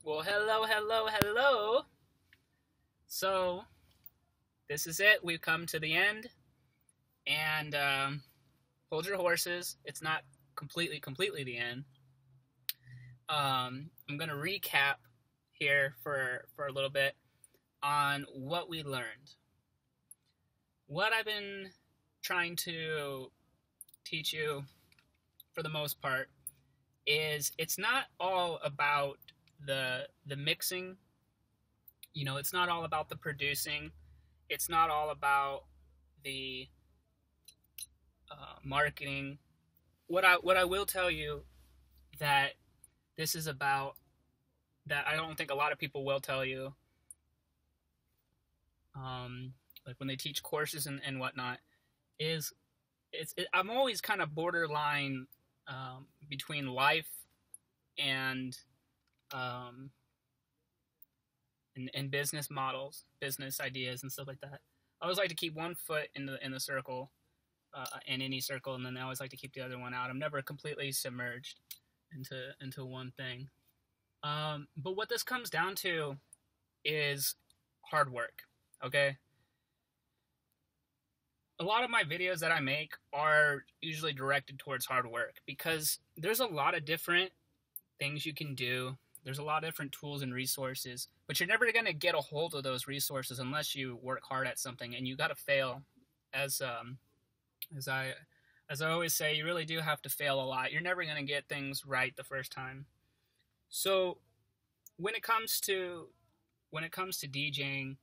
Well, hello, hello, hello. So, this is it. We've come to the end. And hold your horses. It's not completely the end. I'm going to recap here for a little bit on what we learned. What I've been trying to teach you, for the most part, is it's not all about the mixing. You know, it's not all about the producing. It's not all about the marketing. What I will tell you that this is about, that I don't think a lot of people will tell you, like when they teach courses and whatnot, is I'm always kind of borderline between life and and business models, business ideas, and stuff like that. I always like to keep one foot in the circle, in any circle, and then I always like to keep the other one out. I'm never completely submerged into one thing. But what this comes down to is hard work. Okay. A lot of my videos that I make are usually directed towards hard work because there's a lot of different things you can do. There's a lot of different tools and resources, but you're never going to get a hold of those resources unless you work hard at something, and you got to fail. As I always say, you really do have to fail a lot. You're never going to get things right the first time. So when it comes to DJing,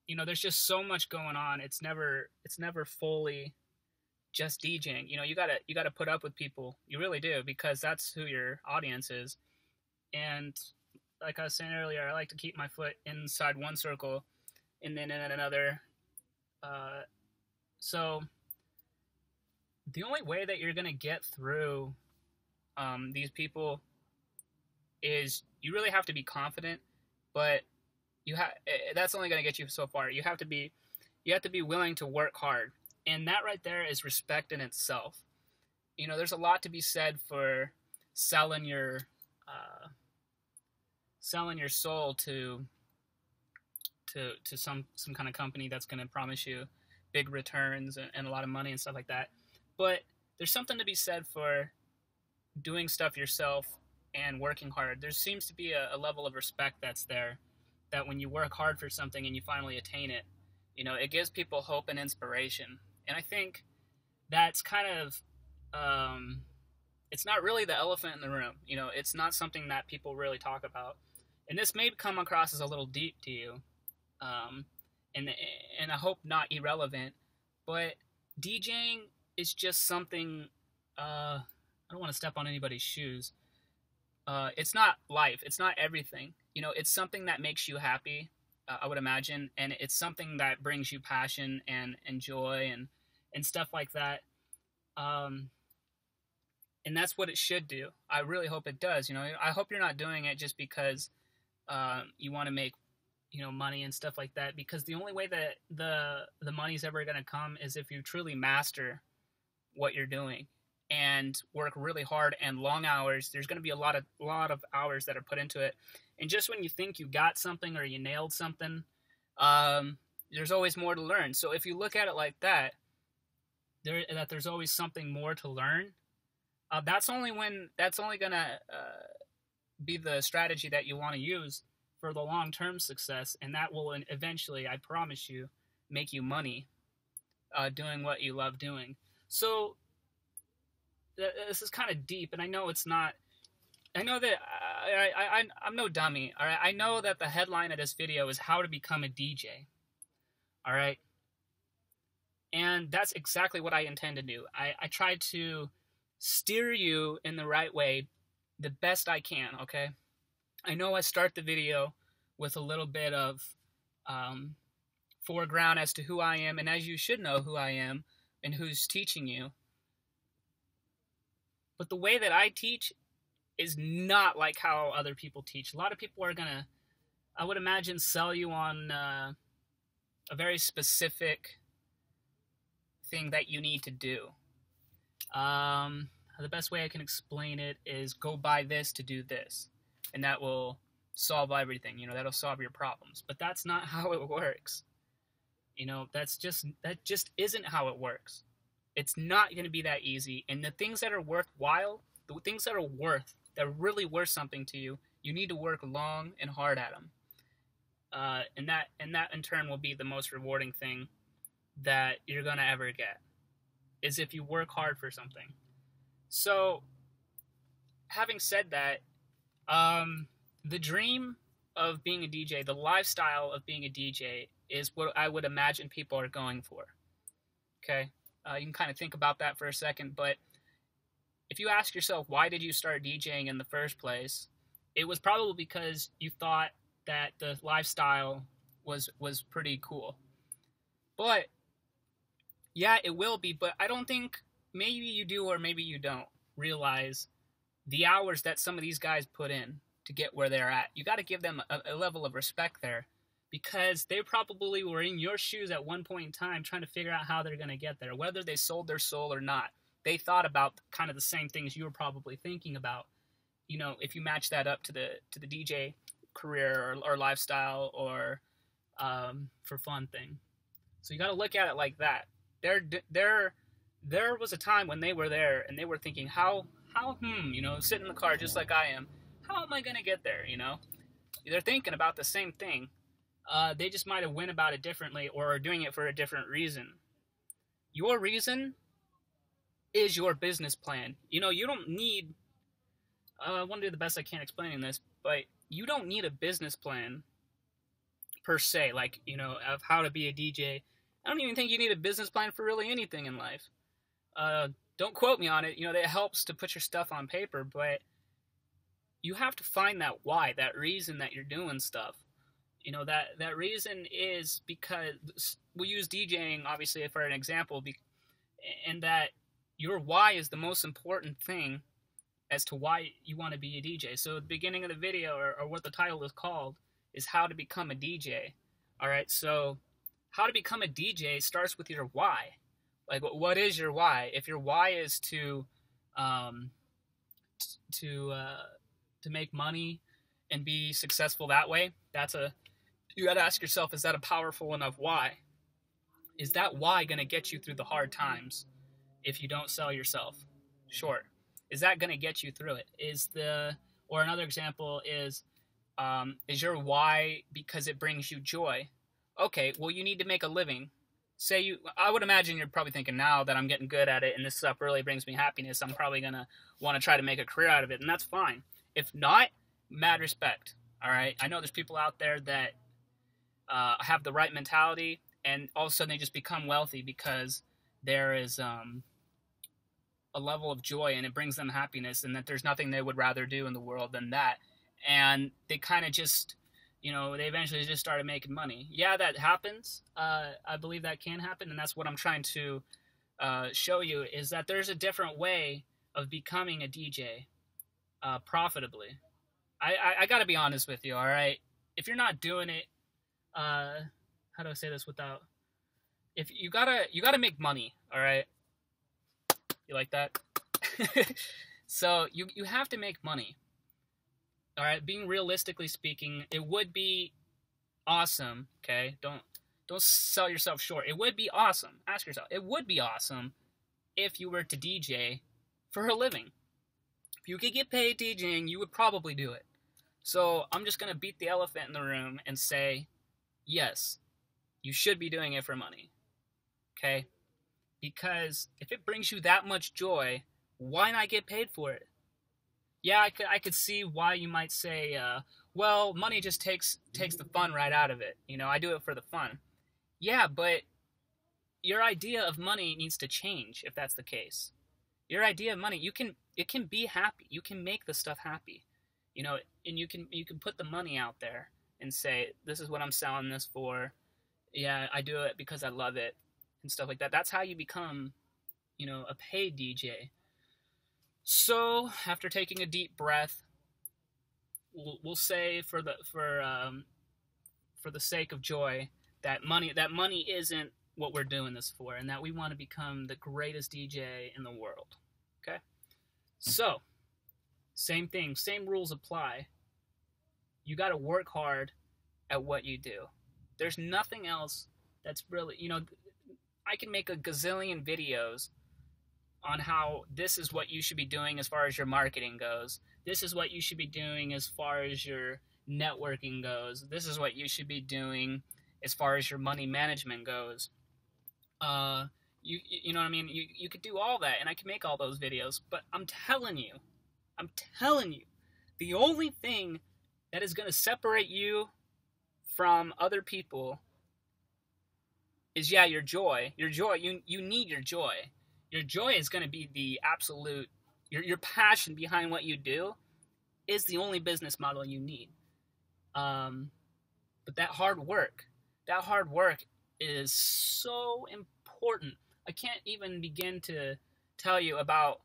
you know, there's just so much going on. It's never fully just DJing. You know, you gotta put up with people. You really do, because that's who your audience is. And like I was saying earlier, I like to keep my foot inside one circle and then in another. So the only way that you're gonna get through these people is you really have to be confident, but that's only going to get you so far. You have to be willing to work hard, and that right there is respect in itself. You know, there's a lot to be said for selling your soul to some kind of company that's going to promise you big returns and a lot of money and stuff like that. But there's something to be said for doing stuff yourself and working hard. There seems to be a level of respect that's there, that when you work hard for something and you finally attain it, you know, it gives people hope and inspiration. And I think that's kind of, it's not really the elephant in the room. You know, it's not something that people really talk about. And this may come across as a little deep to you, and I hope not irrelevant, but DJing is just something, I don't want to step on anybody's shoes. It's not life. It's not everything. You know, it's something that makes you happy, I would imagine, and it's something that brings you passion and joy and stuff like that. And that's what it should do. I really hope it does. You know, I hope you're not doing it just because you want to make, you know, money and stuff like that, because the only way that the money's ever going to come is if you truly master what you're doing and work really hard and long hours. There's going to be a lot of hours that are put into it. And just when you think you got something or you nailed something, there's always more to learn. So if you look at it like that, there's always something more to learn. That's only going to be the strategy that you want to use for the long-term success. And that will eventually, I promise you, make you money doing what you love doing. So this is kind of deep, and I know it's not. I know that I'm no dummy. All right, I know that the headline of this video is how to become a DJ. All right, and that's exactly what I intend to do. I try to steer you in the right way, the best I can. Okay, I know I start the video with a little bit of foreground as to who I am, and as you should know who I am and who's teaching you. But the way that I teach is not like how other people teach. A lot of people are going to, I would imagine, sell you on a very specific thing that you need to do. The best way I can explain it is go buy this to do this. and that will solve everything. You know, that'll solve your problems. But that's not how it works. You know, that just isn't how it works. It's not going to be that easy. And the things that are worthwhile, the things that are really worth something to you, you need to work long and hard at them. And that in turn will be the most rewarding thing that you're going to ever get, is if you work hard for something. So, having said that, the dream of being a DJ, the lifestyle of being a DJ, is what I would imagine people are going for. Okay? You can kind of think about that for a second, but if you ask yourself, why did you start DJing in the first place? It was probably because you thought that the lifestyle was pretty cool. But, yeah, it will be, but I don't think, maybe you do or maybe you don't realize the hours that some of these guys put in to get where they're at. You got to give them a level of respect there, because they probably were in your shoes at one point in time trying to figure out how they're going to get there, whether they sold their soul or not. They thought about kind of the same things you were probably thinking about. You know, if you match that up to the DJ career or lifestyle or for fun thing. So you got to look at it like that. There was a time when they were there and they were thinking, you know, sit in the car just like I am. How am I going to get there, you know? They're thinking about the same thing. They just might have went about it differently or are doing it for a different reason. Your reason is your business plan. You know, you don't need... I want to do the best I can explaining this, but you don't need a business plan per se, like, you know, of how to be a DJ. I don't even think you need a business plan for really anything in life. Don't quote me on it. You know, that helps to put your stuff on paper, but you have to find that why, that reason that you're doing stuff. You know, that reason is because we'll use DJing, obviously, for an example, and that your why is the most important thing as to why you want to be a DJ. So the beginning of the video, or what the title is called, is how to become a DJ. All right, so how to become a DJ starts with your why. Like, what is your why? If your why is to make money and be successful that way, you got to ask yourself, is that a powerful enough why? Is that why going to get you through the hard times if you don't sell yourself short? Is that going to get you through it? Or another example is your why because it brings you joy? Okay, well, you need to make a living. I would imagine you're probably thinking, now that I'm getting good at it and this stuff really brings me happiness, I'm probably going to want to try to make a career out of it, and that's fine. If not, mad respect, all right? I know there's people out there that have the right mentality, and all of a sudden they just become wealthy because there is a level of joy and it brings them happiness, and that there's nothing they would rather do in the world than that. And they kind of just, you know, they eventually just started making money. Yeah, that happens. I believe that can happen, and that's what I'm trying to show you, is that there's a different way of becoming a DJ profitably. I got to be honest with you, all right? If you're not doing it, how do I say this without... If you gotta make money, all right? You like that? So you have to make money. All right, being realistically speaking, it would be awesome, okay? Don't sell yourself short. It would be awesome. Ask yourself, it would be awesome if you were to DJ for a living. If you could get paid DJing, you would probably do it. So I'm just going to beat the elephant in the room and say, yes, you should be doing it for money, okay? Because if it brings you that much joy, why not get paid for it? Yeah, I could see why you might say, well, money just takes the fun right out of it. You know, I do it for the fun. Yeah, but your idea of money needs to change if that's the case. Your idea of money, it can be happy. You can make the stuff happy. You know, and you can put the money out there and say, this is what I'm selling this for. Yeah, I do it because I love it and stuff like that. That's how you become, you know, a paid DJ. So, after taking a deep breath, we'll say for the sake of joy that money isn't what we're doing this for, and that we want to become the greatest DJ in the world. Okay? So, same thing, same rules apply. You got to work hard at what you do. There's nothing else that's really, I can make a gazillion videos on how this is what you should be doing as far as your marketing goes. This is what you should be doing as far as your networking goes. This is what you should be doing as far as your money management goes. You know what I mean? You could do all that, and I can make all those videos. But I'm telling you, the only thing that is going to separate you from other people is, your joy. Your joy, you need your joy. Your joy is going to be the absolute, your passion behind what you do is the only business model you need. But that hard work is so important. I can't even begin to tell you about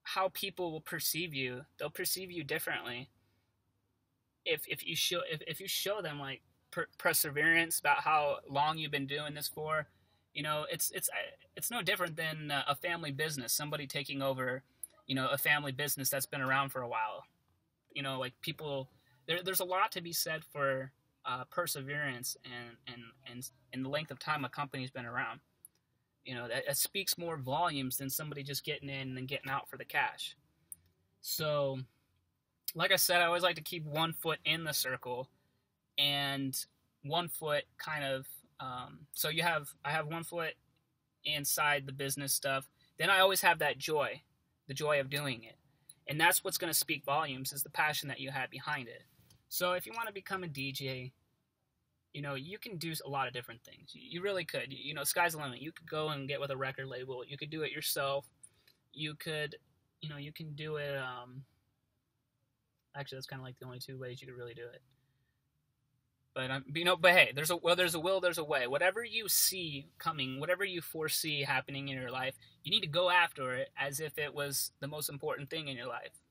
how people will perceive you. They'll perceive you differently if you show them like perseverance, about how long you've been doing this for. It's no different than a family business, somebody taking over, a family business that's been around for a while. Like people, there's a lot to be said for perseverance and the length of time a company's been around. That speaks more volumes than somebody just getting in and then getting out for the cash. So, like I said, I always like to keep one foot in the circle and one foot kind of, so I have one foot inside the business stuff. Then I always have that joy, the joy of doing it. And that's what's going to speak volumes, is the passion that you have behind it. So if you want to become a DJ, you can do a lot of different things. You really could. Sky's the limit. You could go and get with a record label. You could do it yourself. You could, you can do it. Actually, that's kind of like the only two ways you could really do it. But hey, there's a will, there's a way. Whatever you see coming, whatever you foresee happening in your life, you need to go after it as if it was the most important thing in your life,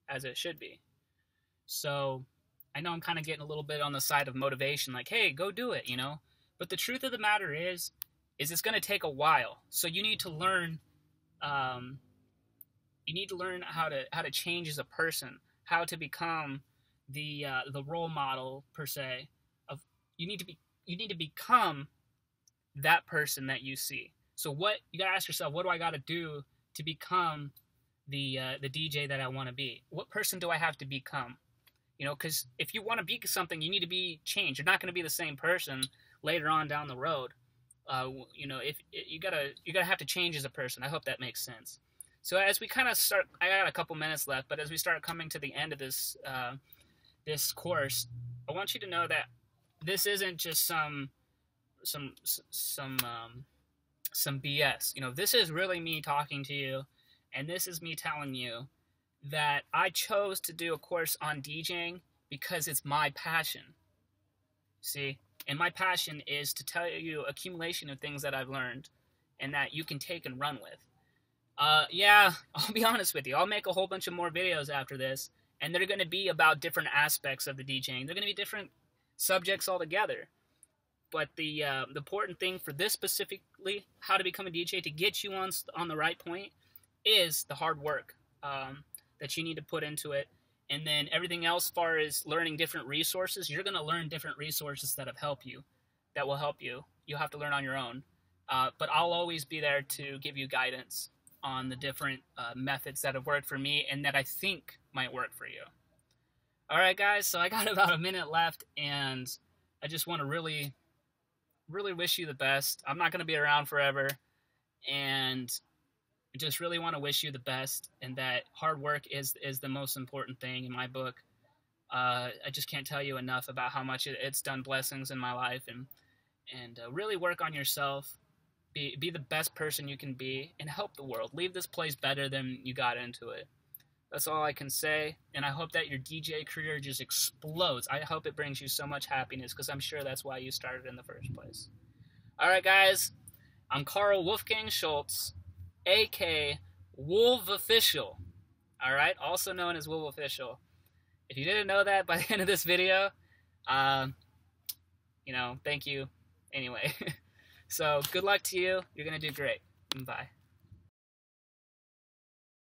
as it should be. So, I know I'm kind of getting a little bit on the side of motivation, like, hey, go do it, But the truth of the matter is it's going to take a while. So you need to learn, how to change as a person, how to become the role model per se. You need to become that person that you see. So you got to ask yourself, what do I got to do to become the DJ that I want to be? What person do I have to become? Because if you want to be something, you need to be changed. You're not going to be the same person later on down the road. If you gotta have to change as a person. I hope that makes sense. So as we kind of start, I got a couple minutes left, but as we start coming to the end of this course, I want you to know that this isn't just some BS. This is really me talking to you, and this is me telling you that I chose to do a course on DJing because it's my passion. See? And my passion is to tell you accumulation of things that I've learned and that you can take and run with. I'll be honest with you. I'll make a whole bunch of more videos after this, and they're going to be about different aspects of the DJing. They're going to be different subjects altogether. But the important thing for this specifically, how to become a DJ, to get you on the right point, is the hard work that you need to put into it. And then everything else, as far as learning different resources, you're going to learn different resources that will help you. You'll have to learn on your own. But I'll always be there to give you guidance on the different methods that have worked for me and that I think might work for you. All right, guys, so I got about a minute left, and I just want to really, really wish you the best. I'm not going to be around forever, and I just really want to wish you the best, and that hard work is the most important thing in my book. I just can't tell you enough about how much it's done blessings in my life, and really work on yourself. Be the best person you can be, and help the world. Leave this place better than you got into it. That's all I can say, and I hope that your DJ career just explodes. I hope it brings you so much happiness, because I'm sure that's why you started in the first place. All right, guys, I'm Carl Wolfgang Schultz, a.k.a. WOLVOFFICIAL, all right, also known as WOLVOFFICIAL. If you didn't know that by the end of this video, thank you anyway. So good luck to you. You're going to do great. Bye.